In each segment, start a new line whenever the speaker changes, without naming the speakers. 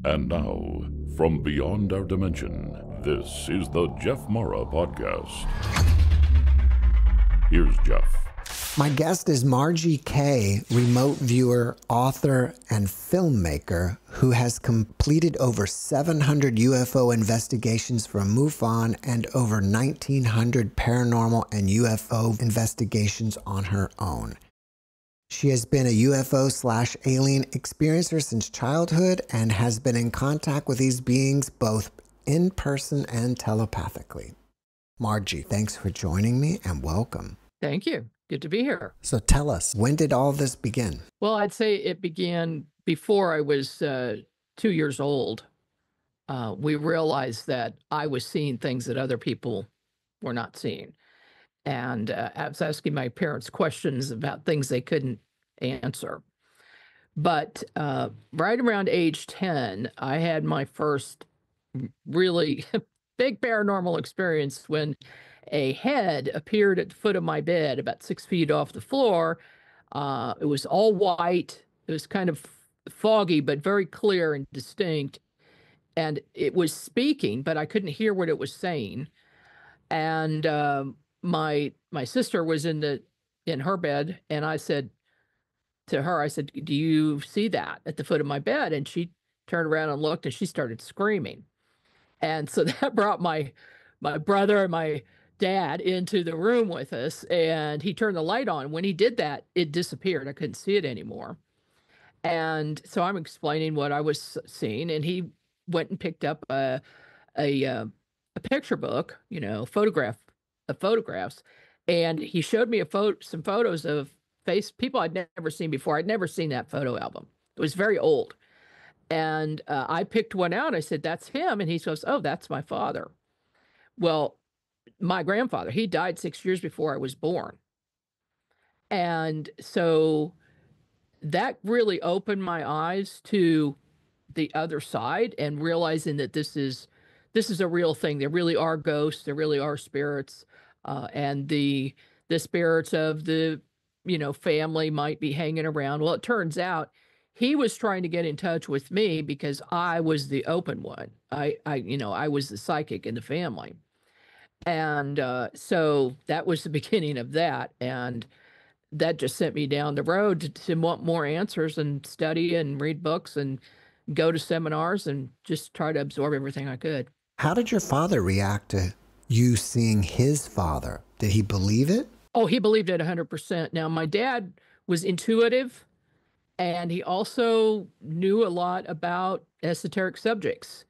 And now, from beyond our dimension, this is the JeffMara podcast. Here's Jeff.
My guest is Margie Kay, remote viewer, author, and filmmaker who has completed over 700 UFO investigations from MUFON and over 1,900 paranormal and UFO investigations on her own. She has been a UFO/alien experiencer since childhood and has been in contact with these beings both in person and telepathically. Margie, thanks for joining me and welcome.
Thank you. Good to be here.
So tell us, when did all this begin?
Well, I'd say it began before I was 2 years old. We realized that I was seeing things that other people were not seeing. And I was asking my parents questions about things they couldn't answer. But right around age 10, I had my first really big paranormal experience when a head appeared at the foot of my bed about 6 feet off the floor. It was all white. It was kind of foggy, but very clear and distinct. And it was speaking, but I couldn't hear what it was saying. And my sister was in her bed, and I said to her, I said, "Do you see that at the foot of my bed?" And she turned around and looked, and she started screaming. And so that brought my brother and my dad into the room with us, and he turned the light on. When he did that, it disappeared. I couldn't see it anymore. And so I'm explaining what I was seeing, and he went and picked up a picture book, photographs, and he showed me some photos of people I'd never seen before. I'd never seen that photo album. It was very old. And I picked one out. I said, "That's him." And he goes, "Oh, that's my father." Well, my grandfather, he died 6 years before I was born. And so that really opened my eyes to the other side and realizing that this is a real thing. There really are ghosts. There really are spirits. And the spirits of the, family might be hanging around. Well, it turns out he was trying to get in touch with me because I was the open one. I was the psychic in the family. And so that was the beginning of that. And that just sent me down the road to want more answers and study and read books and go to seminars and just try to absorb everything I could.
How did your father react to you seeing his father? Did he believe it?
Oh, he believed it 100%. Now, my dad was intuitive, and he also knew a lot about esoteric subjects.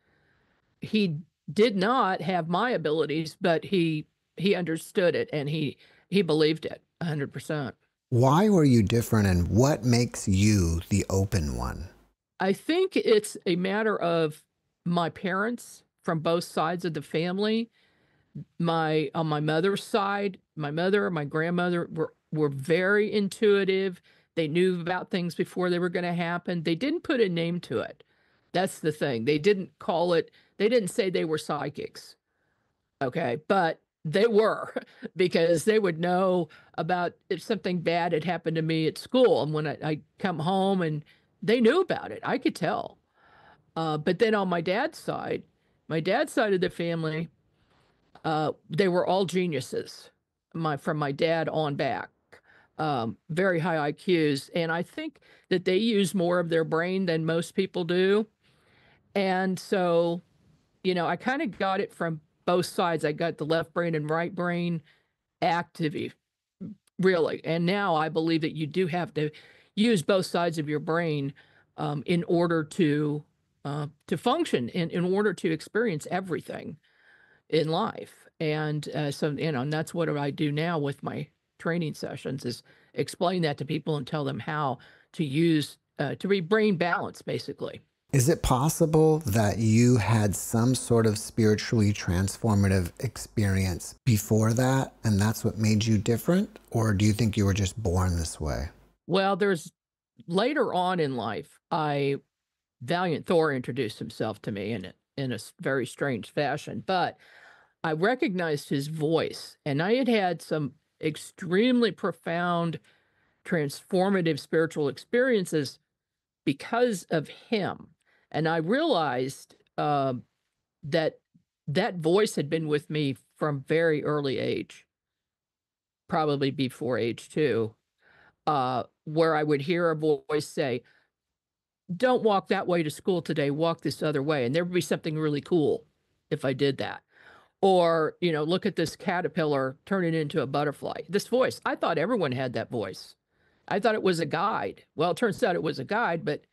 He did not have my abilities, but he understood it, and he believed it 100%.
Why were you different, and what makes you the open one?
I think it's a matter of my parents from both sides of the family. On my mother's side, my mother and my grandmother were very intuitive. They knew about things before they were going to happen. They didn't put a name to it. That's the thing. They didn't say they were psychics. Okay. But they were, because they would know about if something bad had happened to me at school. And when I come home, and they knew about it, I could tell. But then on my dad's side of the family, they were all geniuses, from my dad on back, very high IQs. And I think that they use more of their brain than most people do. And so, I kind of got it from both sides. I got the left brain and right brain active, really. And now I believe that you do have to use both sides of your brain in order to function, in order to experience everything in life. And and that's what I do now with my training sessions, is explain that to people and tell them how to use, to be brain balanced, basically.
Is it possible that you had some sort of spiritually transformative experience before that, and that's what made you different? Or do you think you were just born this way?
Well, later on in life, Valiant Thor introduced himself to me in a very strange fashion, but I recognized his voice, and I had had some extremely profound, transformative spiritual experiences because of him. And I realized that that voice had been with me from very early age, probably before age 2, where I would hear a voice say, "Don't walk that way to school today, walk this other way." And there would be something really cool if I did that. Or, look at this caterpillar, turn it into a butterfly. This voice, I thought everyone had that voice. I thought it was a guide. Well, it turns out it was a guide, but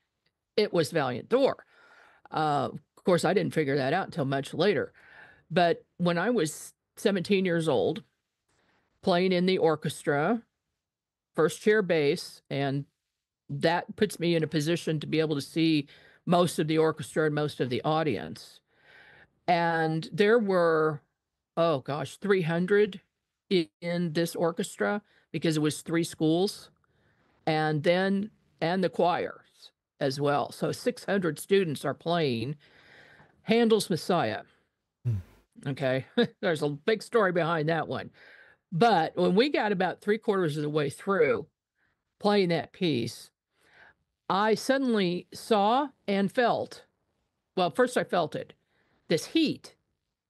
it was Valiant Thor. Of course, I didn't figure that out until much later. But when I was 17 years old, playing in the orchestra, first chair bass, and that puts me in a position to be able to see most of the orchestra and most of the audience. And there were, oh gosh, 300 in this orchestra because it was 3 schools, and the choirs as well. So 600 students are playing Handel's Messiah. Okay, there's a big story behind that one. But when we got about 3/4 of the way through playing that piece, I suddenly saw and felt, well, first I felt it, this heat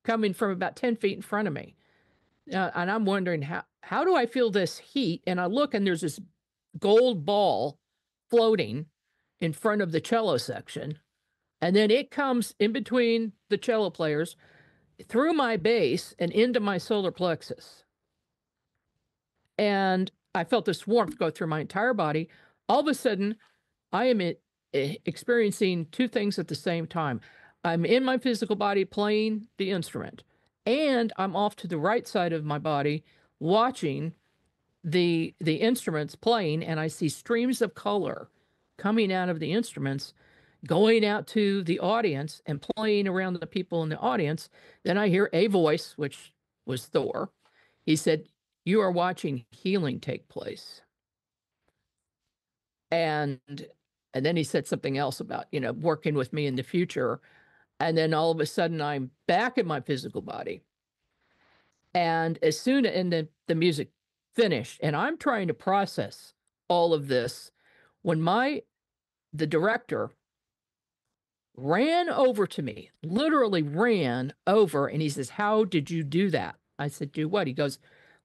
coming from about 10 feet in front of me. And I'm wondering, how do I feel this heat? And I look, and there's this gold ball floating in front of the cello section. And then it comes in between the cello players, through my bass, and into my solar plexus. And I felt this warmth go through my entire body. All of a sudden, I am experiencing 2 things at the same time. I'm in my physical body playing the instrument, and I'm off to the right side of my body watching the instruments playing, and I see streams of color coming out of the instruments, going out to the audience and playing around the people in the audience. Then I hear a voice, which was Thor. He said, "You are watching healing take place." And then he said something else about, working with me in the future. And then all of a sudden I'm back in my physical body. And as soon as the music finished, and I'm trying to process all of this, when the director ran over to me, literally ran over, and he says, "How did you do that?" I said, "Do what?" He goes,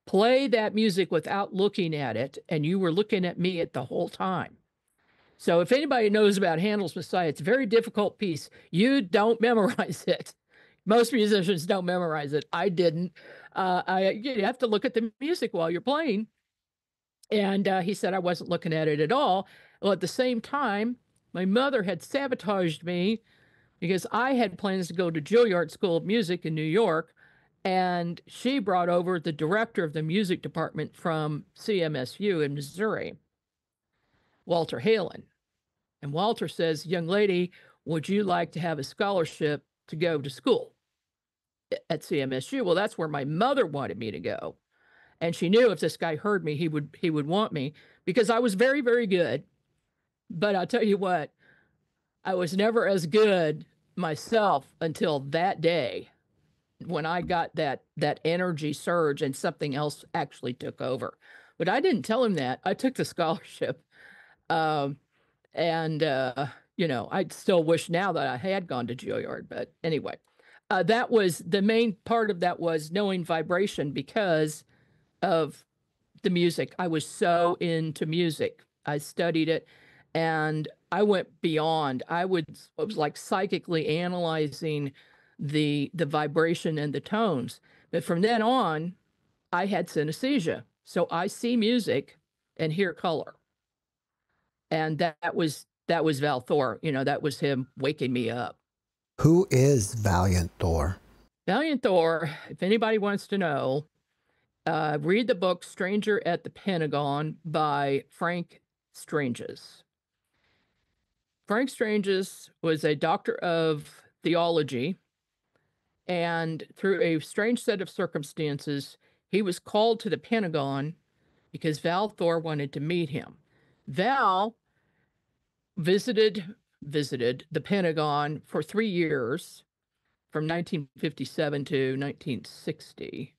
"Play that music without looking at it, and you were looking at me at the whole time." So if anybody knows about Handel's Messiah, it's a very difficult piece. You don't memorize it. Most musicians don't memorize it. I didn't. You have to look at the music while you're playing. And he said I wasn't looking at it at all. Well, at the same time, my mother had sabotaged me because I had plans to go to Juilliard School of Music in New York. And she brought over the director of the music department from CMSU in Missouri, Walter Halen. And Walter says, "Young lady, would you like to have a scholarship to go to school at CMSU?" Well, that's where my mother wanted me to go. And she knew if this guy heard me, he would want me, because I was very, very good. But I'll tell you what, I was never as good myself until that day when I got that energy surge and something else actually took over. But I didn't tell him that. I took the scholarship. And I still wish now that I had gone to Juilliard. But anyway, that was the main part of that, was knowing vibration because of the music. I was so into music. I studied it, and I went beyond. I was like psychically analyzing the vibration and the tones. But from then on, I had synesthesia. So I see music and hear color. And that was Val Thor. That was him waking me up.
Who is Valiant Thor?
Valiant Thor, if anybody wants to know, read the book Stranger at the Pentagon by Frank Stranges. Frank Stranges was a doctor of theology, and through a strange set of circumstances, he was called to the Pentagon because Val Thor wanted to meet him. Val visited the Pentagon for 3 years, from 1957 to 1960.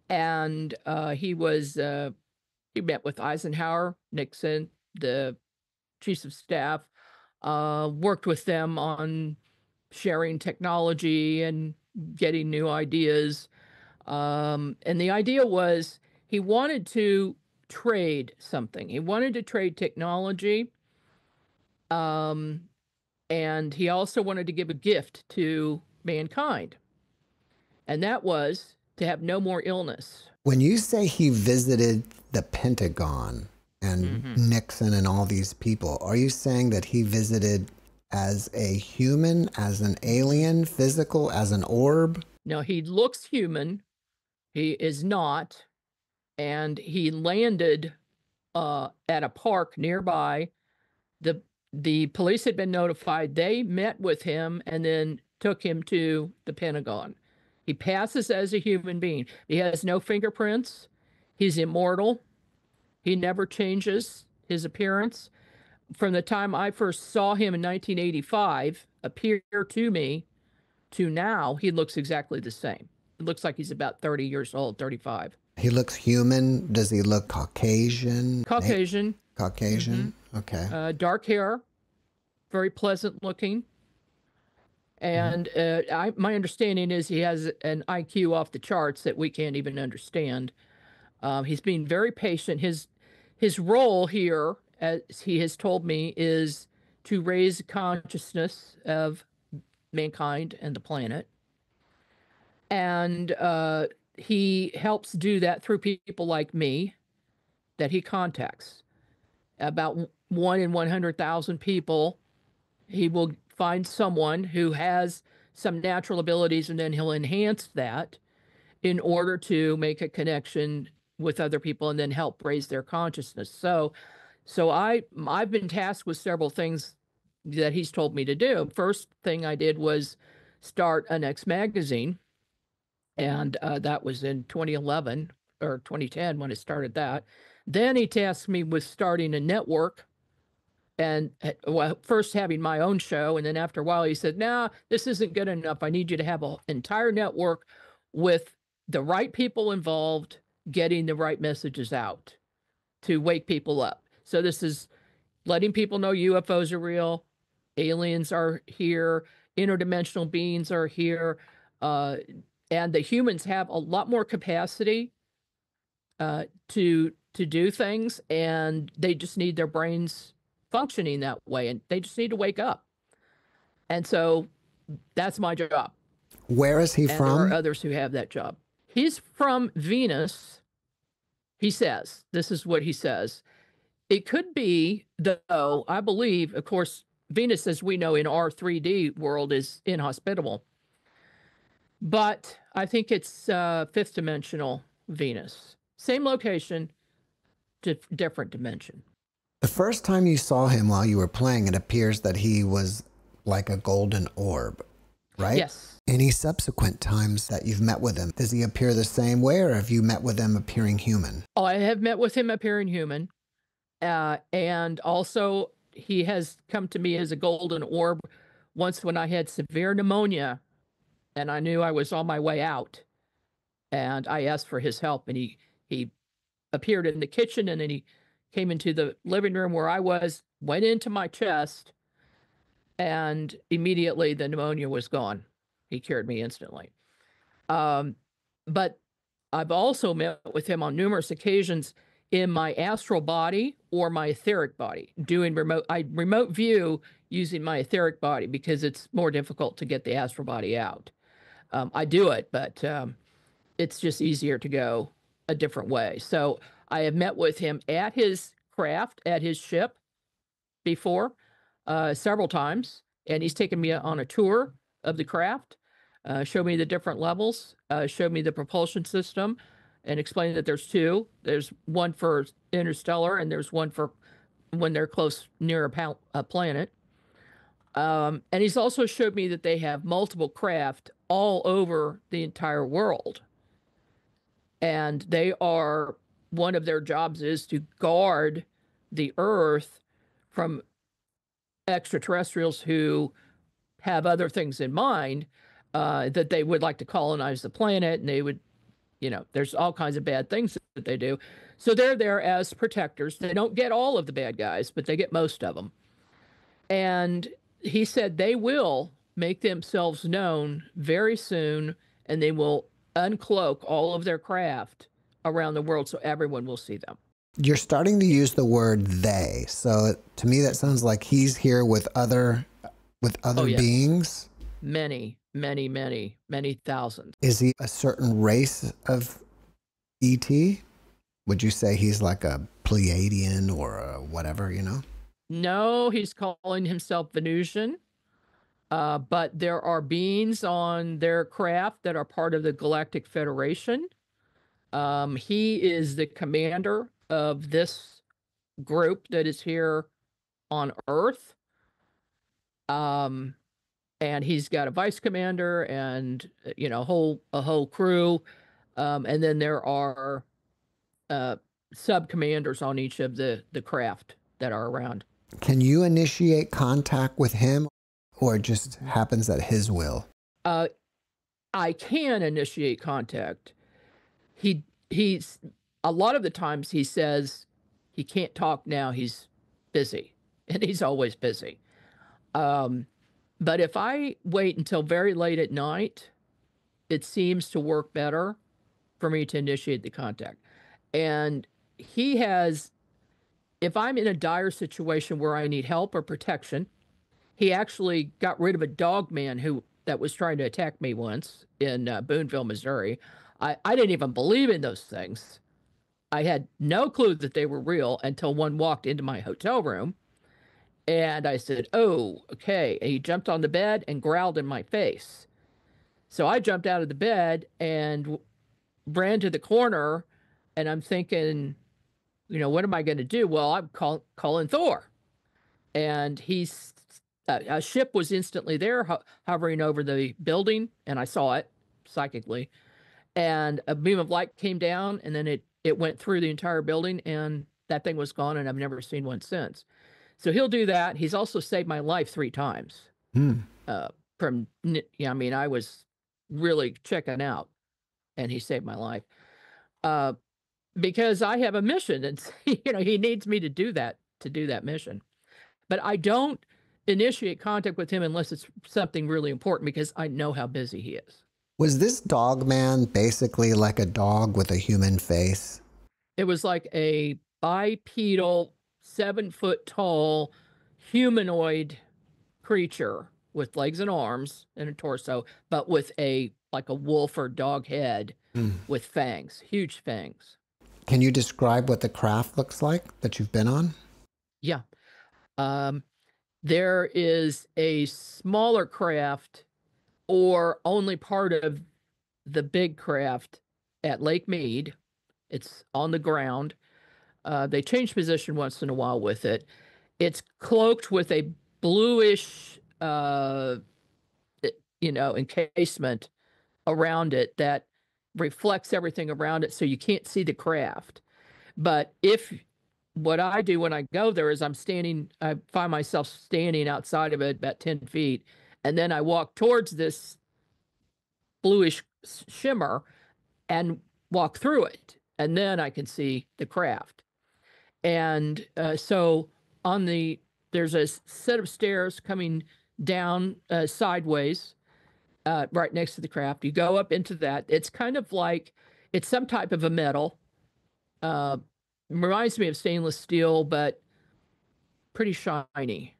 And he met with Eisenhower, Nixon, the chiefs of staff, worked with them on sharing technology and getting new ideas. And the idea was he wanted to trade something. He wanted to trade technology. And he also wanted to give a gift to mankind. And that was to have no more illness.
When you say he visited the Pentagon and Nixon and all these people, are you saying that he visited as a human, as an alien, physical, as an orb?
No, he looks human. He is not. And he landed at a park nearby. The police had been notified. They met with him and then took him to the Pentagon. He passes as a human being. He has no fingerprints. He's immortal. He never changes his appearance. From the time I first saw him in 1985 appear to me to now, he looks exactly the same. It looks like he's about 30 years old, 35.
He looks human. Does he look Caucasian?
Caucasian.
Caucasian? Okay.
Dark hair, very pleasant looking. And my understanding is he has an IQ off the charts that we can't even understand. He's being very patient. His role here, as he has told me, is to raise consciousness of mankind and the planet. And he helps do that through people like me that he contacts. About 1 in 100,000 people, he will find someone who has some natural abilities, and then he'll enhance that in order to make a connection with other people and then help raise their consciousness. So I've been tasked with several things that he's told me to do. First thing I did was start an X magazine, and that was in 2011 or 2010 when I started that. Then he tasked me with starting a network, and well, first having my own show. And then after a while, he said, "No, this isn't good enough. I need you to have an entire network with the right people involved, getting the right messages out to wake people up." So this is letting people know UFOs are real, aliens are here, interdimensional beings are here, and the humans have a lot more capacity to do things, and they just need their brains functioning that way, and they just need to wake up. And so that's my job.
Where is he
and
from?
There are others who have that job. He's from Venus. He says, this is what he says. It could be, though, I believe, of course, Venus, as we know in our 3D world, is inhospitable. But I think it's fifth dimensional Venus. Same location, different dimension.
The first time you saw him while you were playing, it appears that he was like a golden orb, right?
Yes.
Any subsequent times that you've met with him, does he appear the same way, or have you met with him appearing human?
Oh, I have met with him appearing human. And also, he has come to me as a golden orb once when I had severe pneumonia, and I knew I was on my way out. And I asked for his help, and he appeared in the kitchen, and then he came into the living room where I was, went into my chest, and immediately the pneumonia was gone. He cured me instantly. But I've also met with him on numerous occasions in my astral body or my etheric body, doing remote view using my etheric body because it's more difficult to get the astral body out. I do it, but it's just easier to go a different way. So I have met with him at his craft, at his ship before, several times, and he's taken me on a tour of the craft, showed me the different levels, showed me the propulsion system, and explained that there's two. There's one for interstellar, and there's one for when they're close near a planet. And he's also showed me that they have multiple craft all over the entire world. And they are, one of their jobs is to guard the Earth from extraterrestrials who have other things in mind, that they would like to colonize the planet, and they would, there's all kinds of bad things that they do. So they're there as protectors. They don't get all of the bad guys, but they get most of them. And he said they will make themselves known very soon, and they will uncloak all of their craft around the world so everyone will see them.
You're starting to use the word they. So to me, that sounds like he's here with other
Yes.
beings.
Many, many, many, many thousands.
Is he a certain race of ET? Would you say he's like a Pleiadian or a whatever, you know?
No, he's calling himself Venusian. But there are beings on their craft that are part of the Galactic Federation. He is the commander of this group that is here on Earth. And he's got a vice commander and, you know, a whole crew. And then there are sub commanders on each of the craft that are around.
Can you initiate contact with him, or it just happens at his will?
I can initiate contact. He's a lot of the times he says he can't talk now, he's busy, and he's always busy. But if I wait until very late at night, it seems to work better for me to initiate the contact. And he has, if I'm in a dire situation where I need help or protection, he actually got rid of a dog man that was trying to attack me once in Boonville, Missouri. I didn't even believe in those things. I had no clue that they were real until one walked into my hotel room. And I said, oh, okay. And he jumped on the bed and growled in my face. So I jumped out of the bed and ran to the corner. And I'm thinking, you know, what am I going to do? Well, I'm calling Thor. And a ship was instantly there hovering over the building. And I saw it psychically. And a beam of light came down, and then it went through the entire building, and that thing was gone, and I've never seen one since. So he'll do that. He's also saved my life 3 times. I mean, I was really checking out, and he saved my life. Because I have a mission, and you know, he needs me to do that mission. But I don't initiate contact with him unless it's something really important, because I know how busy he is.
Was this dog man basically like a dog with a human face?
It was like a bipedal, 7-foot tall humanoid creature with legs and arms and a torso, but with like a wolf or dog head with fangs, huge fangs.
Can you describe what the craft looks like that you've been on?
Yeah. There is a smaller craft, or only part of the big craft, at Lake Mead. It's on the ground. They change position once in a while with it. It's cloaked with a bluish, encasement around it that reflects everything around it, so you can't see the craft. But what I do when I go there is I find myself standing outside of it about 10 feet, and then I walk towards this bluish shimmer and walk through it, and then I can see the craft. And so there's a set of stairs coming down sideways right next to the craft. You go up into that. It's kind of like, it's some type of a metal. Reminds me of stainless steel, but pretty shiny.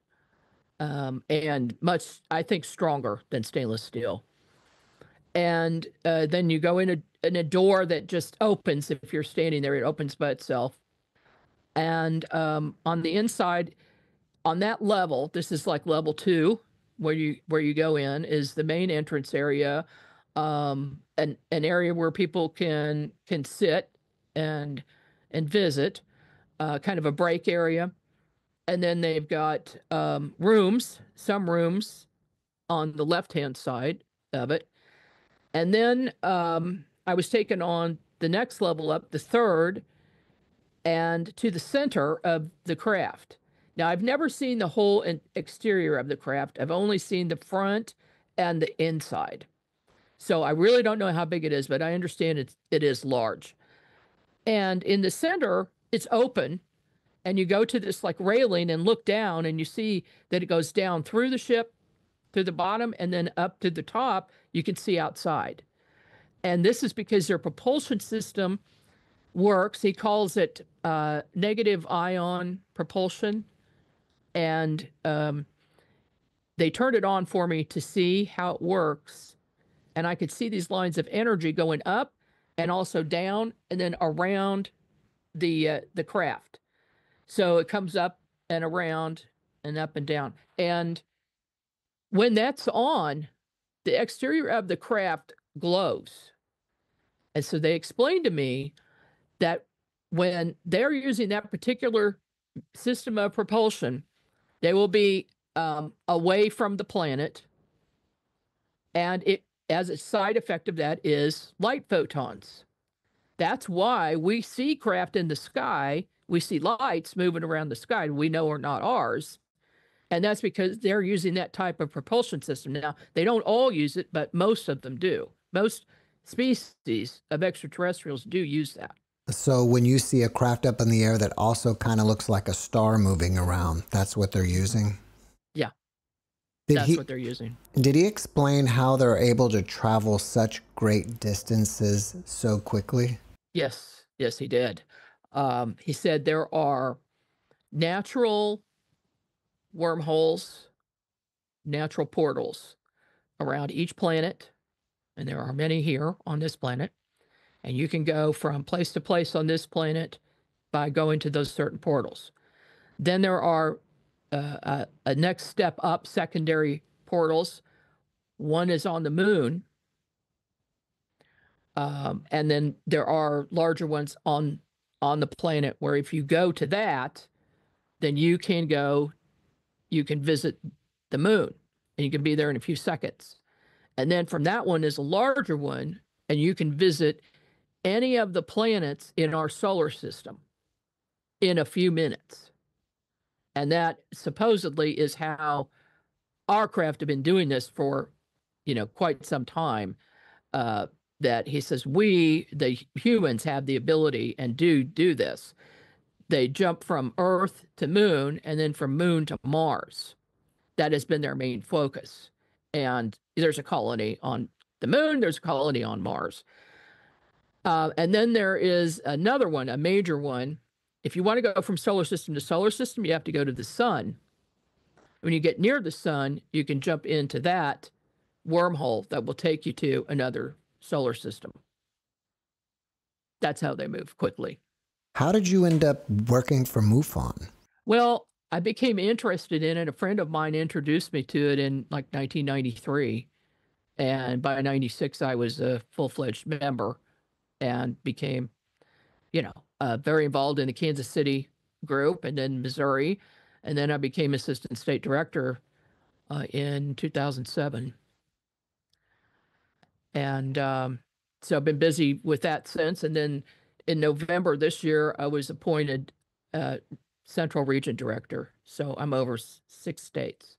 And much, I think, stronger than stainless steel. And then you go in a door that just opens. If you're standing there, it opens by itself. And on the inside, on that level, this is like level 2, where you go in, is the main entrance area, an area where people can sit and visit, kind of a break area. And then they've got some rooms on the left-hand side of it. And then I was taken on the next level up, the 3rd, and to the center of the craft. Now, I've never seen the whole exterior of the craft. I've only seen the front and the inside. So I really don't know how big it is, but I understand it is large. And in the center, it's open, and you go to this like railing and look down, and you see that it goes down through the ship to the bottom and then up to the top. You can see outside. And this is because their propulsion system works. He calls it negative ion propulsion. And they turned it on for me to see how it works. And I could see these lines of energy going up and also down and then around the craft. So it comes up and around and up and down. And when that's on, the exterior of the craft glows. And so they explained to me that when they're using that particular system of propulsion, they will be away from the planet. And it, as a side effect of that, is light photons. That's why we see craft in the sky. We see lights moving around the sky we know are not ours. And that's because they're using that type of propulsion system. Now, they don't all use it, but most of them do. Most species of extraterrestrials do use that.
So when you see a craft up in the air that also kind of looks like a star moving around, that's what they're using?
Yeah, what they're using.
Did he explain how they're able to travel such great distances so quickly?
Yes, he did. He said there are natural wormholes, natural portals around each planet, and there are many here on this planet. And you can go from place to place on this planet by going to those certain portals. Then there are a next step up, secondary portals. One is on the moon. And then there are larger ones on the planet where if you go to that, then you can visit the moon and you can be there in a few seconds. And then from that one is a larger one, and you can visit any of the planets in our solar system in a few minutes. And that supposedly is how our craft have been doing this for, quite some time. That he says we, the humans, have the ability and do this. They jump from Earth to moon and then from moon to Mars. That has been their main focus. And there's a colony on the moon, there's a colony on Mars. And then there is another one, a major one. If you want to go from solar system to solar system, you have to go to the sun. When you get near the sun, you can jump into that wormhole that will take you to another solar system. That's how they move quickly.
How did you end up working for MUFON?
Well, I became interested in it. A friend of mine introduced me to it in like 1993. And by 96, I was a full-fledged member and became, very involved in the Kansas City group and then Missouri. And then I became assistant state director in 2007. And so I've been busy with that since. And then in November this year, I was appointed Central Region Director. So I'm over 6 states.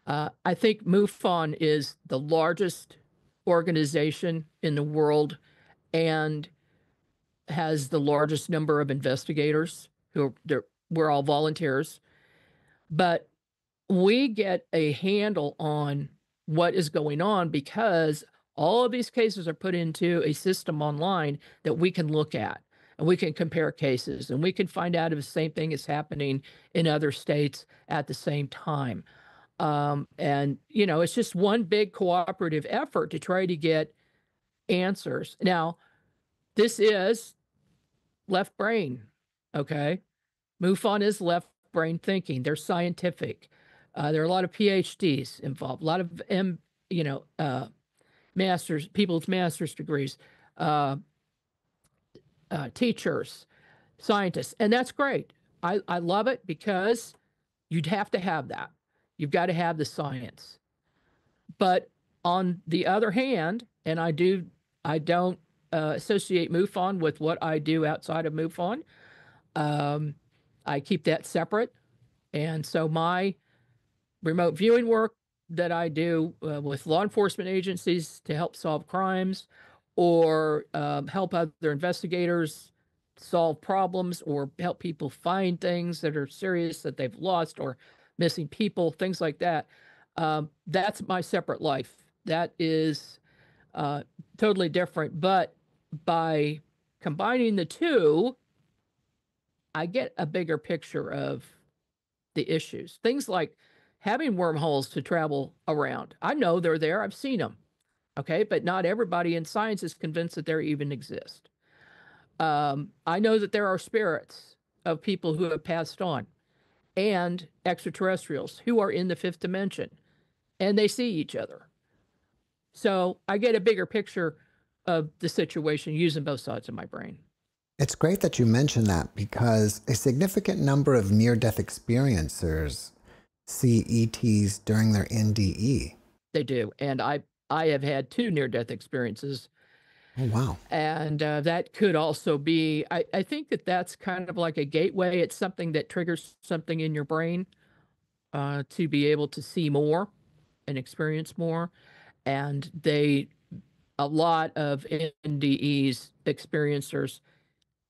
I think MUFON is the largest organization in the world and has the largest number of investigators we're all volunteers. But we get a handle on what is going on because all of these cases are put into a system online that we can look at, and we can compare cases, and we can find out if the same thing is happening in other states at the same time. And, it's just one big cooperative effort to try to get answers. Now, this is left brain, okay? MUFON is left brain thinking. They're scientific. There are a lot of PhDs involved, a lot of people's master's degrees, teachers, scientists, and that's great. I love it because you'd have to have that. You've got to have the science. But on the other hand, and I don't associate MUFON with what I do outside of MUFON. I keep that separate. And so my remote viewing work that I do with law enforcement agencies to help solve crimes or help other investigators solve problems or help people find things that are serious that they've lost or missing people, things like that. That's my separate life. That is totally different. But by combining the two, I get a bigger picture of the issues. Things like having wormholes to travel around. I know they're there. I've seen them. Okay. But not everybody in science is convinced that they even exist. I know that there are spirits of people who have passed on and extraterrestrials who are in the fifth dimension and they see each other. So I get a bigger picture of the situation using both sides of my brain.
It's great that you mentioned that because a significant number of near-death experiencers see ETs during their NDE.
They do. And I have had 2 near-death experiences.
Oh, wow.
And that could also be, I think that that's kind of like a gateway. It's something that triggers something in your brain to be able to see more and experience more. And a lot of NDEs experiencers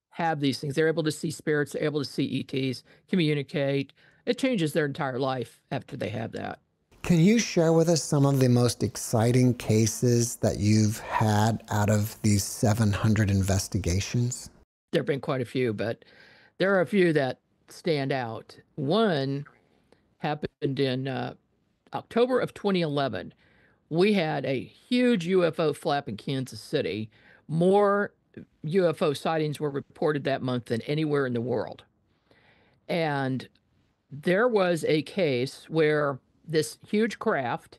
have these things. They're able to see spirits, they're able to see ETs, communicate. It changes their entire life after they have that.
Can you share with us some of the most exciting cases that you've had out of these 700 investigations?
There have been quite a few, but there are a few that stand out. One happened in October of 2011. We had a huge UFO flap in Kansas City. More UFO sightings were reported that month than anywhere in the world. And there was a case where this huge craft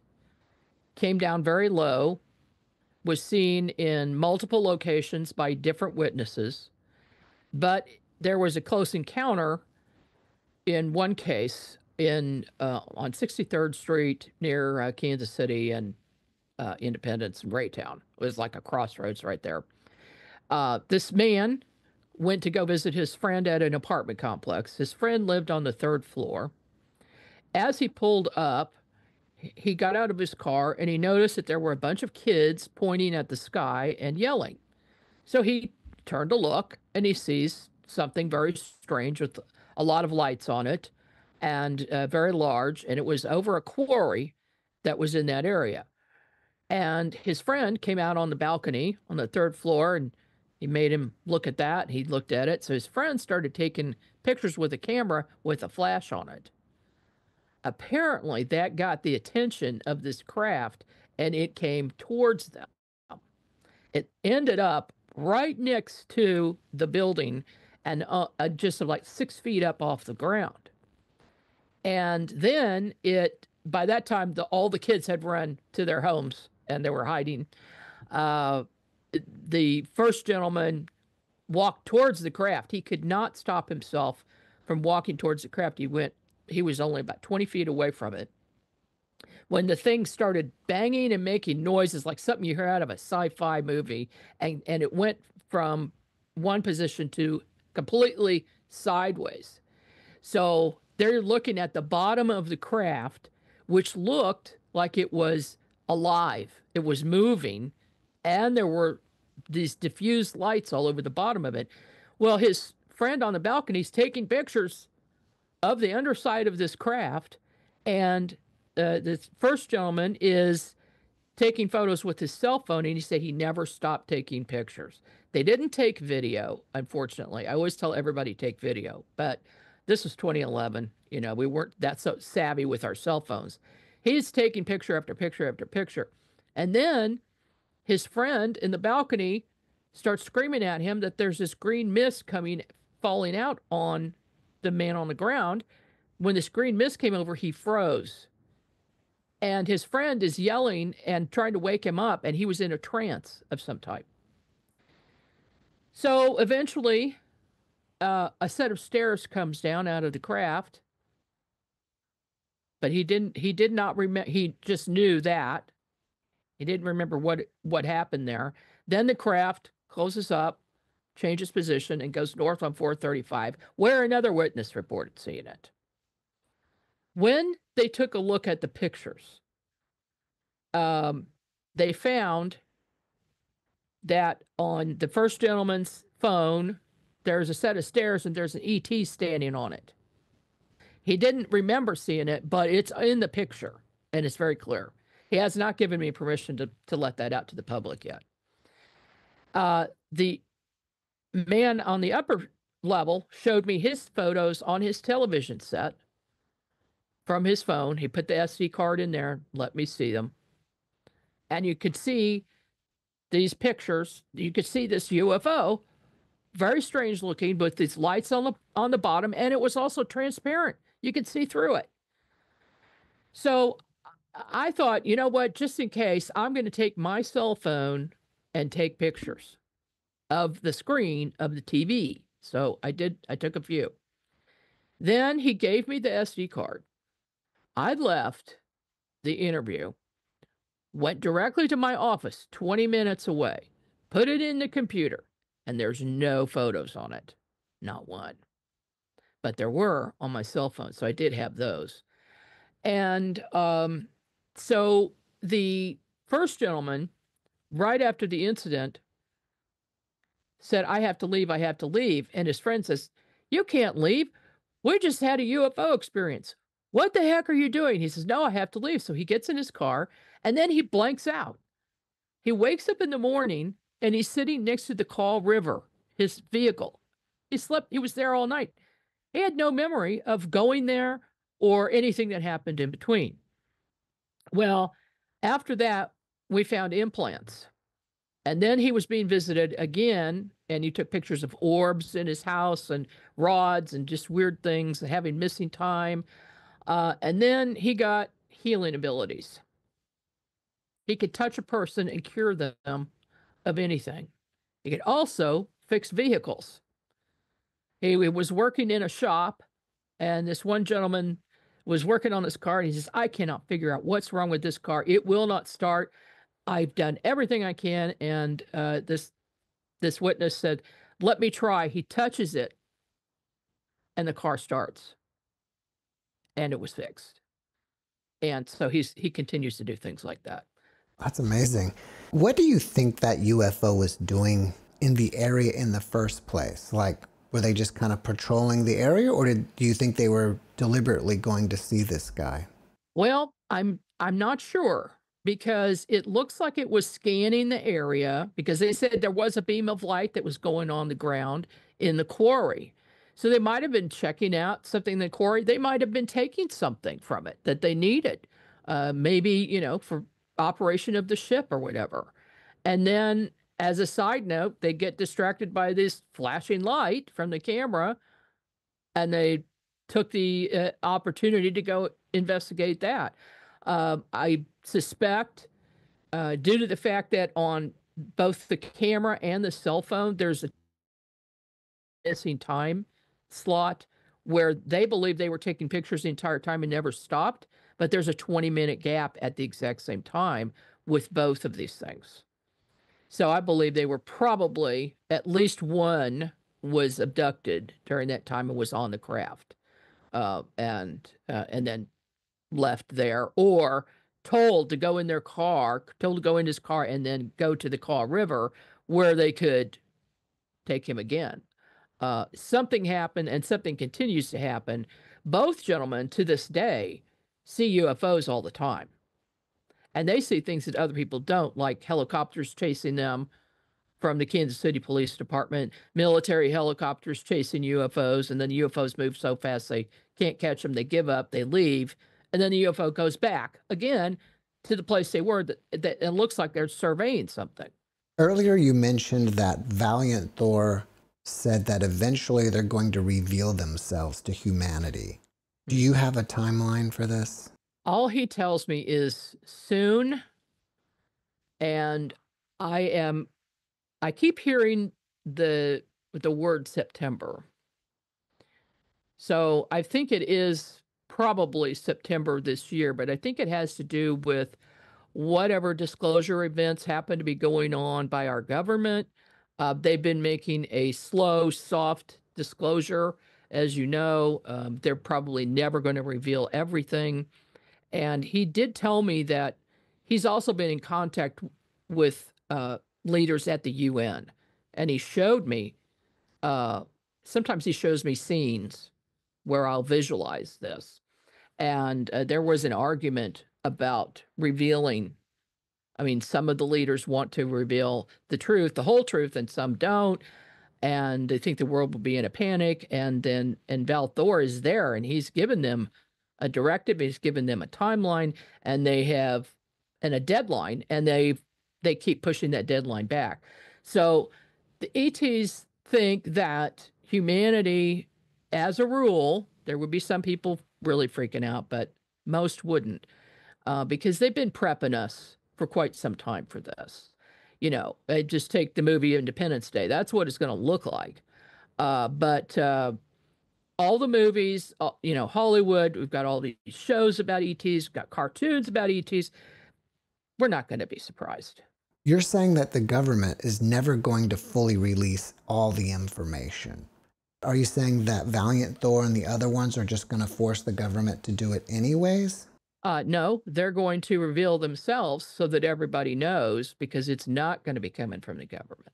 came down very low, was seen in multiple locations by different witnesses, but there was a close encounter in one case on 63rd Street near Kansas City and Independence and Raytown. It was like a crossroads right there. This man went to go visit his friend at an apartment complex. His friend lived on the 3rd floor. As he pulled up, he got out of his car and he noticed that there were a bunch of kids pointing at the sky and yelling. So he turned to look and he sees something very strange with a lot of lights on it and very large. And it was over a quarry that was in that area. And his friend came out on the balcony on the 3rd floor and he made him look at that. He looked at it. So his friend started taking pictures with a camera with a flash on it. Apparently, that got the attention of this craft and it came towards them. It ended up right next to the building and just like 6 feet up off the ground. And then by that time, all the kids had run to their homes and they were hiding. The first gentleman walked towards the craft. He could not stop himself from walking towards the craft. He was only about 20 feet away from it. When the thing started banging and making noises like something you hear out of a sci-fi movie, and it went from one position to completely sideways. So they're looking at the bottom of the craft, which looked like it was alive. It was moving, and there were these diffused lights all over the bottom of it. Well, his friend on the balcony is taking pictures of the underside of this craft, and this first gentleman is taking photos with his cell phone, and he said he never stopped taking pictures. They didn't take video, unfortunately. I always tell everybody take video, but this was 2011. We weren't that so savvy with our cell phones. He's taking picture after picture after picture. And then his friend in the balcony starts screaming at him that there's this green mist falling out on the man on the ground. When this green mist came over, he froze. And his friend is yelling and trying to wake him up, and he was in a trance of some type. So eventually, a set of stairs comes down out of the craft, but he did not remember. He just knew that. He didn't remember what happened there. Then the craft closes up, changes position, and goes north on 435, where another witness reported seeing it. When they took a look at the pictures, they found that on the first gentleman's phone, there's a set of stairs and there's an ET standing on it. He didn't remember seeing it, but it's in the picture and it's very clear. He has not given me permission to let that out to the public yet. The man on the upper level showed me his photos on his television set from his phone. He put the SD card in there, let me see them. And you could see these pictures. You could see this UFO, very strange looking, with these lights on the bottom, and it was also transparent. You could see through it. So I thought, you know what, just in case, I'm going to take my cell phone and take pictures of the screen of the TV. So I took a few. Then he gave me the SD card. I left the interview, went directly to my office 20 minutes away, put it in the computer, and there's no photos on it. Not one. But there were on my cell phone, so I did have those. And so the first gentleman, right after the incident, said, I have to leave, I have to leave. And his friend says, you can't leave. We just had a UFO experience. What the heck are you doing? He says, no, I have to leave. So he gets in his car and then he blanks out. He wakes up in the morning and he's sitting next to the Kaw River, his vehicle. He was there all night. He had no memory of going there or anything that happened in between. Well, after that, we found implants. And then he was being visited again, and he took pictures of orbs in his house and rods and just weird things, having missing time. And then he got healing abilities. He could touch a person and cure them of anything. He could also fix vehicles. He was working in a shop, and this one gentleman was working on his car, and he says, I cannot figure out what's wrong with this car. It will not start. I've done everything I can. And this witness said, let me try. He touches it, and the car starts. And it was fixed. And so he continues to do things like that.
That's amazing. What do you think that UFO was doing in the area in the first place? Like, were they just kind of patrolling the area, or do you think they were deliberately going to see this guy?
Well, I'm not sure, because it looks like it was scanning the area, because they said there was a beam of light that was going on the ground in the quarry. So they might have been checking out something in the quarry. They might have been taking something from it that they needed, maybe, for operation of the ship or whatever. And then, as a side note, they get distracted by this flashing light from the camera, and they took the opportunity to go investigate that. I suspect, due to the fact that on both the camera and the cell phone, there's a missing time slot where they believe they were taking pictures the entire time and never stopped, but there's a 20-minute gap at the exact same time with both of these things. So I believe they were probably, at least one was abducted during that time and was on the craft, and then left there, or told to go in their car, told to go in his car and then go to the Kaw River where they could take him again. Something happened, and something continues to happen. Both gentlemen to this day see UFOs all the time. And they see things that other people don't, like helicopters chasing them from the Kansas City Police Department, military helicopters chasing UFOs, and then the UFOs move so fast they can't catch them, they give up, they leave, and then the UFO goes back again to the place they were, that it looks like they're surveying something.
Earlier you mentioned that Valiant Thor said that eventually they're going to reveal themselves to humanity. Do you have a timeline for this?
All he tells me is soon, and I keep hearing the word September. So I think it is probably September this year, but I think it has to do with whatever disclosure events happen to be going on by our government. They've been making a slow, soft disclosure. As you know, they're probably never going to reveal everything. And he did tell me that he's also been in contact with leaders at the UN. And he showed me sometimes he shows me scenes where I'll visualize this. And there was an argument about revealing. I mean, some of the leaders want to reveal the truth, the whole truth, and some don't. And they think the world will be in a panic. And Thor is there, and he's given them a directive. He's given them a timeline, and they have a deadline, and they keep pushing that deadline back. So the ETs think that humanity, as a rule, there would be some people really freaking out, but most wouldn't, because they've been prepping us for quite some time for this. You know, just take the movie Independence Day. That's what it's going to look like. But all the movies, you know, Hollywood, we've got all these shows about ETs, we've got cartoons about ETs. We're not going to be surprised.
You're saying that the government is never going to fully release all the information. Are you saying that Valiant, Thor, and the other ones are just going to force the government to do it anyways?
No, they're going to reveal themselves so that everybody knows, because it's not going to be coming from the government.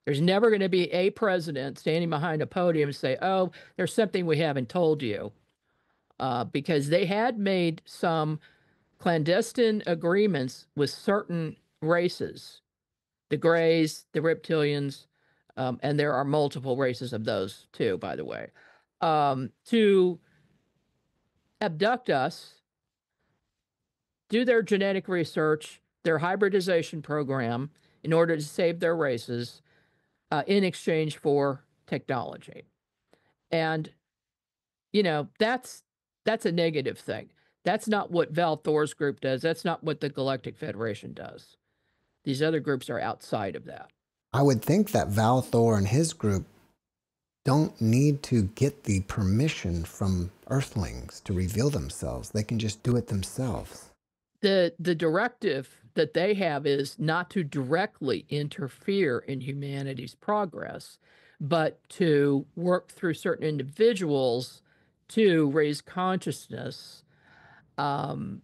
There's never going to be a president standing behind a podium and say, oh, there's something we haven't told you. Because they had made some clandestine agreements with certain races, the Greys, the Reptilians, and there are multiple races of those too, by the way, to abduct us, do their genetic research, their hybridization program in order to save their races in exchange for technology. And, you know, that's a negative thing. That's not what Val Thor's group does. That's not what the Galactic Federation does. These other groups are outside of that.
I would think that Val Thor and his group don't need to get the permission from Earthlings to reveal themselves. They can just do it themselves.
The directive that they have is not to directly interfere in humanity's progress, but to work through certain individuals to raise consciousness. And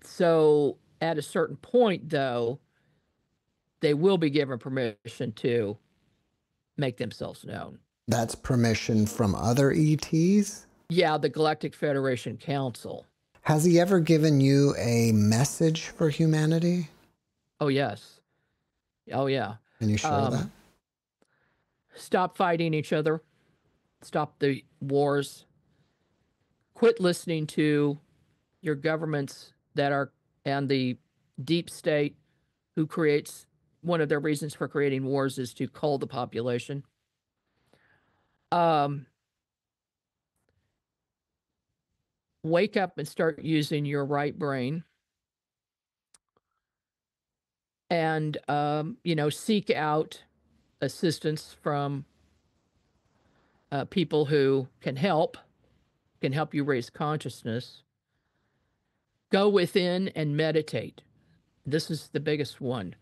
so at a certain point, though, they will be given permission to make themselves known.
That's permission from other ETs?
Yeah, the Galactic Federation Council.
Has he ever given you a message for humanity?
Oh, yes. Oh, yeah.
Can you show that?
Stop fighting each other. Stop the wars. Quit listening to your governments that are, and the deep state, who creates, one of their reasons for creating wars is to cull the population. Wake up and start using your right brain. And, you know, seek out assistance from people who can help you raise consciousness. Go within and meditate. This is the biggest one.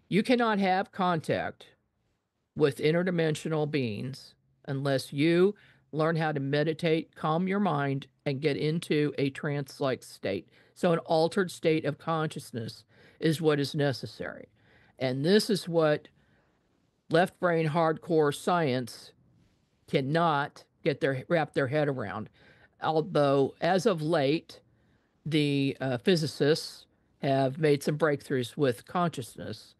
You cannot have contact with interdimensional beings unless you learn how to meditate, calm your mind, and get into a trance-like state. So an altered state of consciousness is what is necessary. And this is what left brain hardcore science cannot wrap their head around. Although, as of late, the physicists have made some breakthroughs with consciousness.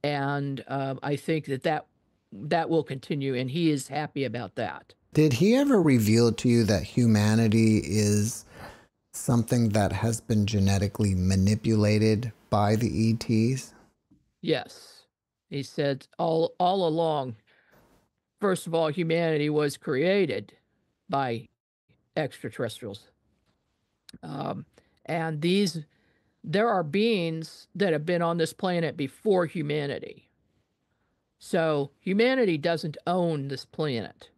And I think that will continue, and he is happy about that.
Did he ever reveal to you that humanity is something that has been genetically manipulated by the ETs?
Yes. He said all along, first of all, humanity was created by extraterrestrials. And there are beings that have been on this planet before humanity. So humanity doesn't own this planet.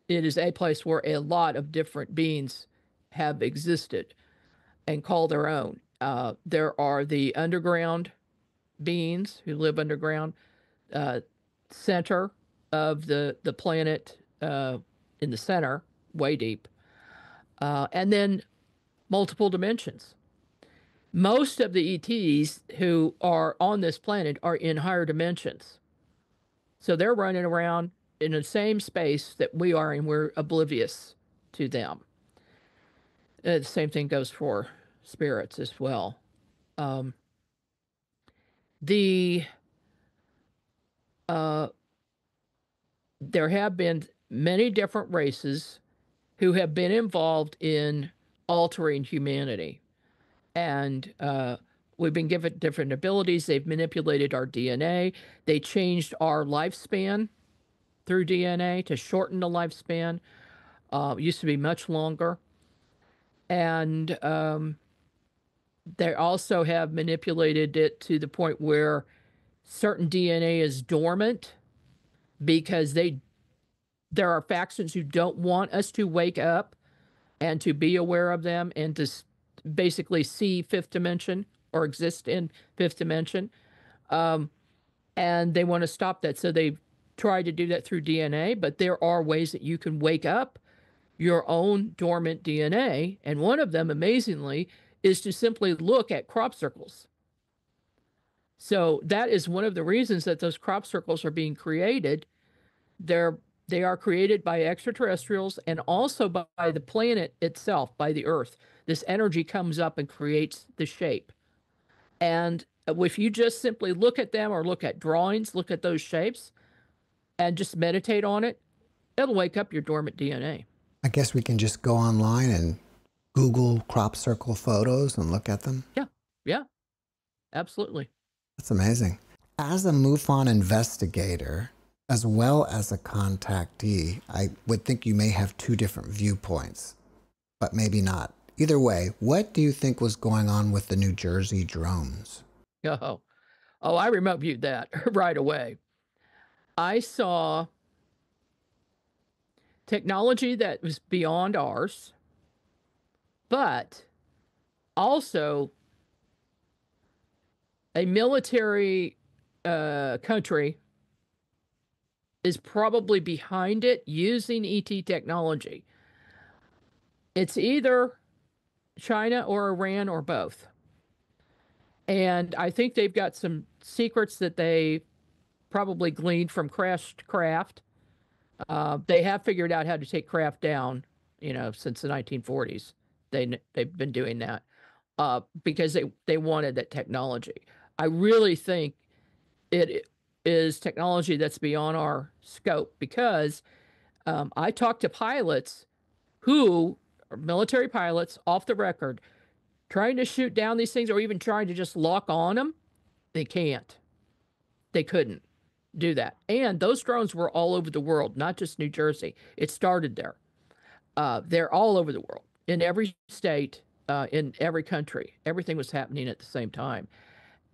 It is a place where a lot of different beings have existed and call their own. There are the underground beings who live underground, center of the planet, in the center, way deep, and then multiple dimensions. Most of the ETs who are on this planet are in higher dimensions. So they're running around in the same space that we are, and we're oblivious to them. The same thing goes for spirits as well. Um, the There have been many different races who have been involved in altering humanity, and we've been given different abilities. They've manipulated our DNA. They changed our lifespan through DNA to shorten the lifespan. It used to be much longer. And they also have manipulated it to the point where certain DNA is dormant because there are factions who don't want us to wake up and to be aware of them and to basically see fifth dimension or exist in fifth dimension. And they want to stop that. So they've tried to do that through DNA, but there are ways that you can wake up your own dormant DNA. And one of them, amazingly, is to simply look at crop circles. So that is one of the reasons that those crop circles are being created. They are created by extraterrestrials and also by the planet itself, by the Earth. This energy comes up and creates the shape. And if you just simply look at them or look at drawings, look at those shapes, and just meditate on it, it'll wake up your dormant DNA.
I guess we can just go online and Google crop circle photos and look at them.
Yeah, absolutely.
That's amazing. As a MUFON investigator, as well as a contactee, I would think you may have two different viewpoints, but maybe not. Either way, what do you think was going on with the New Jersey drones?
Oh, I remote viewed that right away. I saw technology that was beyond ours, but also a military country is probably behind it using ET technology. It's either China or Iran or both. And I think they've got some secrets that they probably gleaned from crashed craft. They have figured out how to take craft down, since the 1940s. They've been doing that because they wanted that technology. I really think it is technology that's beyond our scope because I talked to pilots who are military pilots off the record trying to shoot down these things or even trying to just lock on them. They can't. They couldn't do that. And those drones were all over the world, not just New Jersey. It started there. They're all over the world, in every state, in every country. Everything was happening at the same time.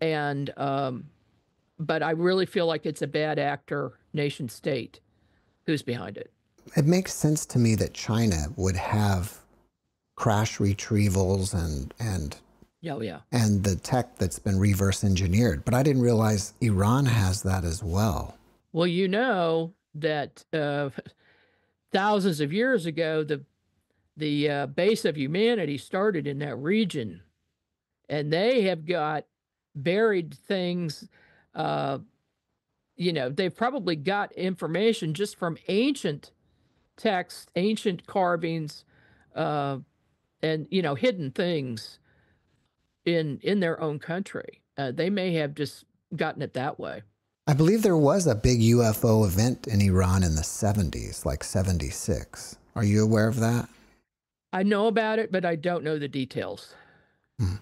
And but I really feel like it's a bad actor, nation state, who's behind it.
It makes sense to me that China would have crash retrievals and and the tech that's been reverse engineered, but I didn't realize Iran has that as well.
Well, you know that thousands of years ago, the base of humanity started in that region, and they have got buried things. They've probably got information just from ancient texts, ancient carvings, and hidden things in their own country. They may have just gotten it that way.
I believe there was a big UFO event in Iran in the 70s, like 76. Are you aware of that?
I know about it, but I don't know the details.
All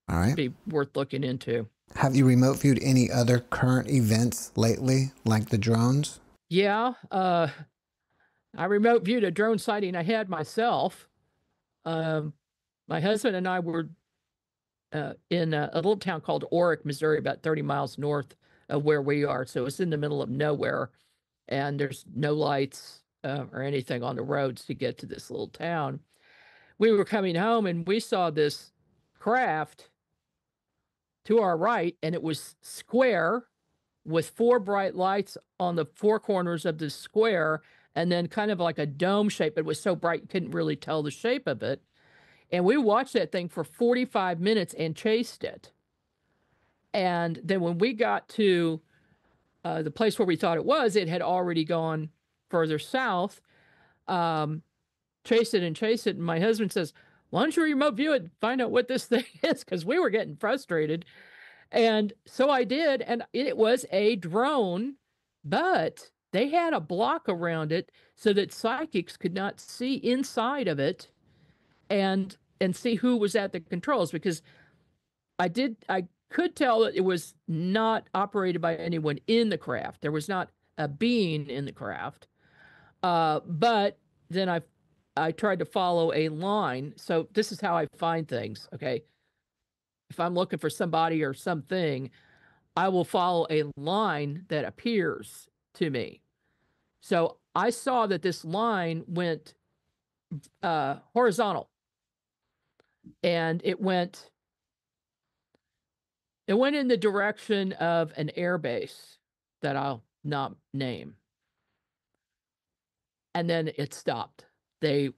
right.
It'd be worth looking into.
Have you remote viewed any other current events lately, like the drones?
Yeah. I remote viewed a drone sighting I had myself. My husband and I were in a little town called Orick, Missouri, about 30 miles north of where we are. So it's in the middle of nowhere, and there's no lights or anything on the roads to get to this little town. We were coming home, and we saw this craft to our right, and it was square with 4 bright lights on the 4 corners of the square, and then kind of like a dome shape. It was so bright you couldn't really tell the shape of it. And we watched that thing for 45 minutes and chased it. And then when we got to the place where we thought it had already gone further south. Chase it. And my husband says, why don't you remote view it and find out what this thing is? Because we were getting frustrated. And so I did, and it was a drone, but they had a block around it so that psychics could not see inside of it and see who was at the controls, because I could tell that it was not operated by anyone in the craft. There was not a being in the craft. But then I tried to follow a line. So this is how I find things, okay? If I'm looking for somebody or something, I will follow a line that appears to me. So I saw that this line went horizontal, and it went in the direction of an air base that I'll not name. And then it stopped. They've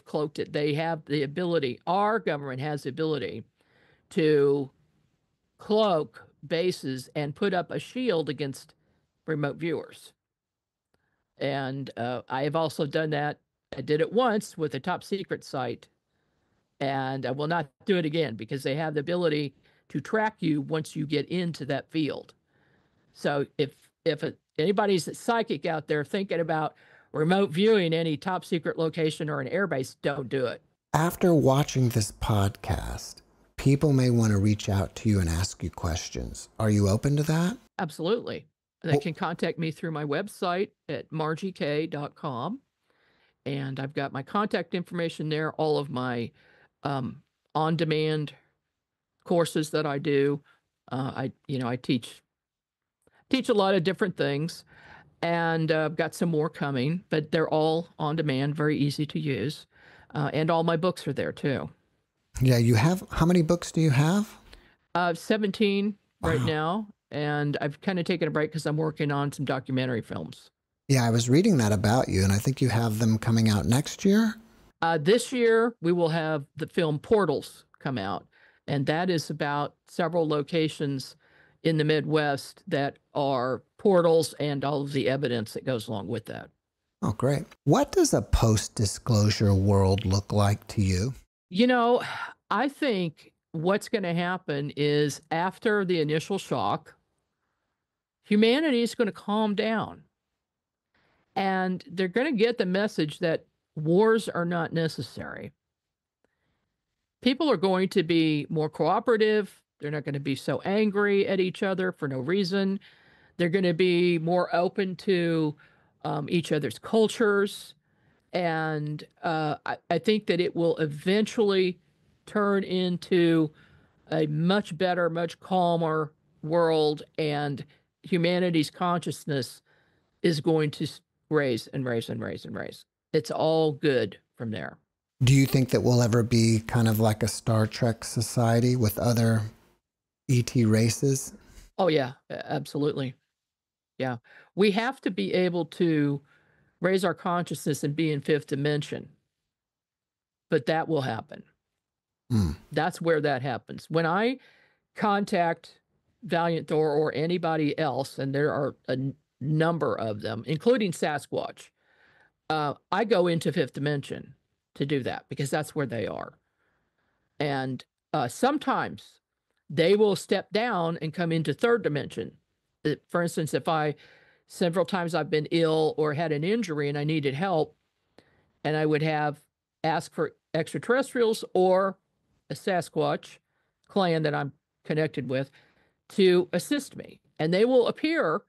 cloaked it. They have the ability, our government has the ability to cloak bases and put up a shield against remote viewers. And I have also done that. I did it once with a top secret site, and I will not do it again because they have the ability to track you once you get into that field. So if anybody's psychic out there thinking about remote viewing any top secret location or an airbase, don't do it.
After watching this podcast, people may want to reach out to you and ask you questions. Are you open to that?
Absolutely. They can contact me through my website at margiekay.com. And I've got my contact information there, all of my on-demand courses that I do. I teach a lot of different things, and I've got some more coming, but they're all on demand, very easy to use. And all my books are there too.
Yeah, you have, how many books do you have?
17 right now, and I've kind of taken a break because I'm working on some documentary films.
Yeah, I was reading that about you, and I think you have them coming out next year.
This year, we will have the film Portals come out, and that is about several locations in the Midwest that are portals and all of the evidence that goes along with that.
Oh, great. What does a post-disclosure world look like to you?
I think what's going to happen is after the initial shock, humanity is going to calm down. And they're going to get the message that wars are not necessary. People are going to be more cooperative. They're not going to be so angry at each other for no reason. They're going to be more open to each other's cultures. And I think that it will eventually turn into a much better, much calmer world, and humanity's consciousness is going to raise and raise and raise and raise. It's all good from there.
Do you think that we'll ever be kind of like a Star Trek society with other ET races?
Oh, yeah, absolutely. Yeah. We have to be able to raise our consciousness and be in fifth dimension. But that will happen. That's where that happens. When I contact Valiant, Thor, or anybody else, and there are a number of them, including Sasquatch, I go into fifth dimension to do that because that's where they are. And sometimes they will step down and come into third dimension. For instance, several times I've been ill or had an injury and I needed help, and I would ask for extraterrestrials or a Sasquatch clan that I'm connected with to assist me. And they will appear,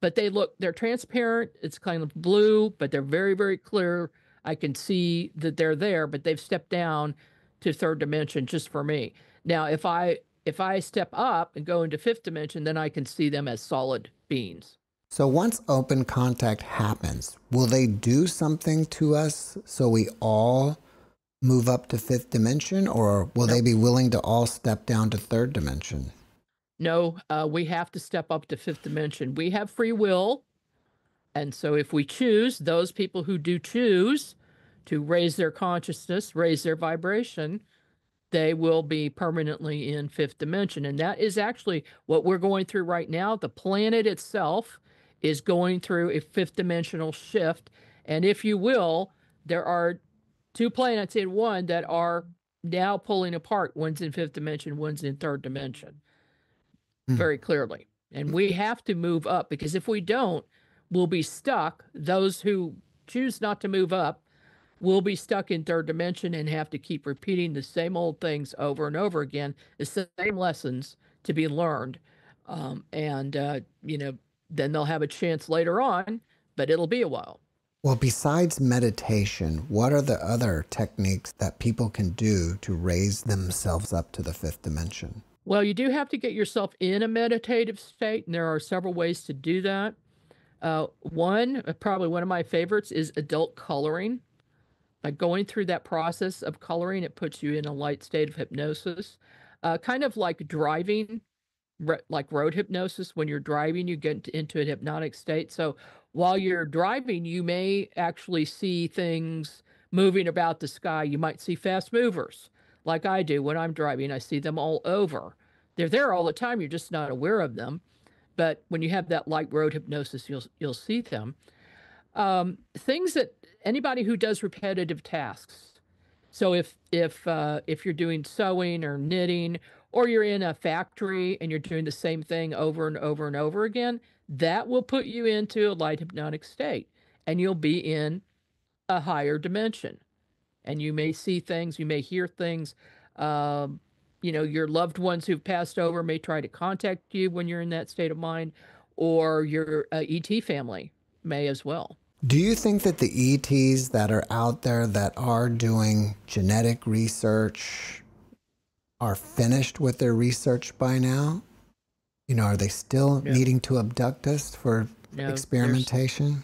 but they're transparent. It's kind of blue, but they're very, very clear. I can see that they're there, but they've stepped down to third dimension just for me. Now, if I step up and go into fifth dimension, then I can see them as solid beings.
So once open contact happens, will they do something to us so we all move up to fifth dimension, or will they be willing to all step down to third dimension?
No, we have to step up to fifth dimension. We have free will. And so if we choose, those people who do choose to raise their consciousness, raise their vibration, they will be permanently in fifth dimension. And that is actually what we're going through right now. The planet itself is going through a fifth dimensional shift. And if you will, there are two planets in one that are now pulling apart. One's in fifth dimension, one's in third dimension, very clearly. And we have to move up, because if we don't, we'll be stuck. Those who choose not to move up will be stuck in third dimension and have to keep repeating the same old things over and over again, the same lessons to be learned. Then they'll have a chance later on, but it'll be a while.
Well, besides meditation, what are the other techniques that people can do to raise themselves up to the fifth dimension?
Well, you do have to get yourself in a meditative state, and there are several ways to do that. Probably one of my favorites, is adult coloring. By going through that process of coloring, it puts you in a light state of hypnosis, kind of like driving, like road hypnosis. When you're driving, you get into a hypnotic state. So while you're driving, you may actually see things moving about the sky. You might see fast movers, like I do when I'm driving. I see them all over. They're there all the time. You're just not aware of them. But when you have that light road hypnosis, you'll see them. Things that anybody who does repetitive tasks. So if you're doing sewing or knitting, or you're in a factory and you're doing the same thing over and over and over again, that will put you into a light hypnotic state, and you'll be in a higher dimension. And you may see things, you may hear things. Your loved ones who've passed over may try to contact you when you're in that state of mind, or your ET family may as well.
Do you think that the ETs that are out there that are doing genetic research are finished with their research by now? Are they still needing to abduct us for experimentation?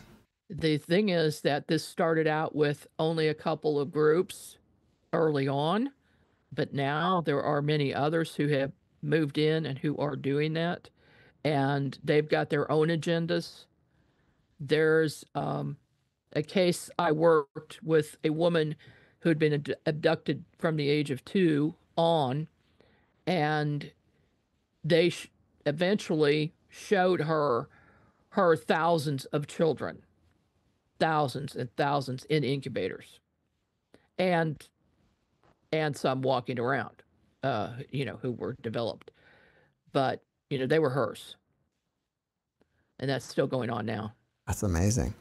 The thing is that this started out with only a couple of groups early on, but now there are many others who have moved in and who are doing that, and they've got their own agendas. There's a case I worked with a woman who'd been abducted from the age of 2 on, and they eventually showed her thousands of children, thousands and thousands in incubators, and some walking around, who were developed, but they were hers, and that's still going on now.
That's amazing.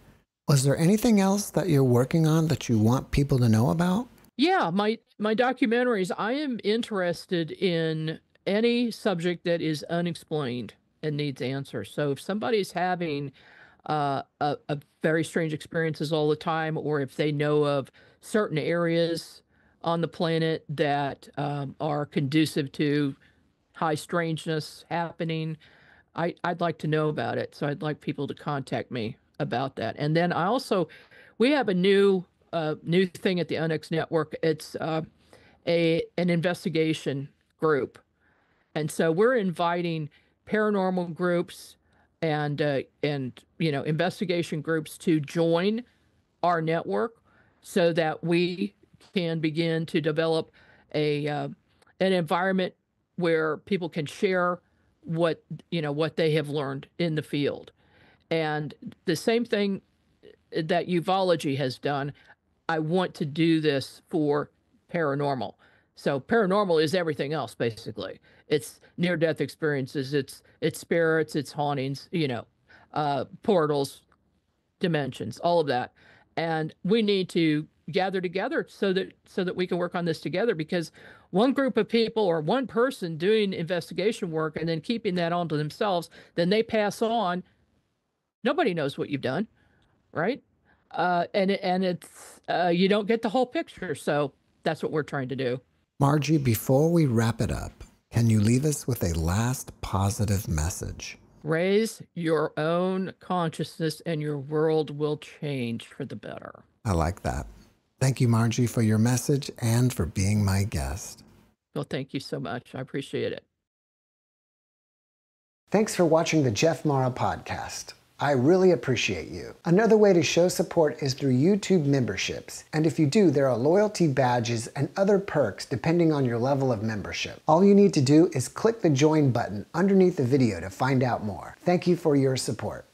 Was there anything else that you're working on that you want people to know about?
Yeah, my documentaries, I am interested in any subject that is unexplained and needs answers. So if somebody's having a very strange experiences all the time, or if they know of certain areas on the planet that are conducive to high strangeness happening, I'd like to know about it. So I'd like people to contact me about that. And then we have a new thing at the Onyx Network. It's an investigation group. And so we're inviting paranormal groups and investigation groups to join our network, so that we can begin to develop an environment where people can share what they have learned in the field. And the same thing that ufology has done, I want to do this for paranormal. So paranormal is everything else, basically. It's near-death experiences, it's spirits, it's hauntings, portals, dimensions, all of that. And we need to gather together so that we can work on this together, because one group of people or one person doing investigation work and then keeping that onto themselves, then they pass on. Nobody knows what you've done, right? And it's you don't get the whole picture. So that's what we're trying to do.
Margie, before we wrap it up, can you leave us with a last positive message?
Raise your own consciousness and your world will change for the better.
I like that. Thank you, Margie, for your message and for being my guest.
Well, thank you so much. I appreciate it.
Thanks for watching the JeffMara podcast. I really appreciate you. Another way to show support is through YouTube memberships. And if you do, there are loyalty badges and other perks depending on your level of membership. All you need to do is click the join button underneath the video to find out more. Thank you for your support.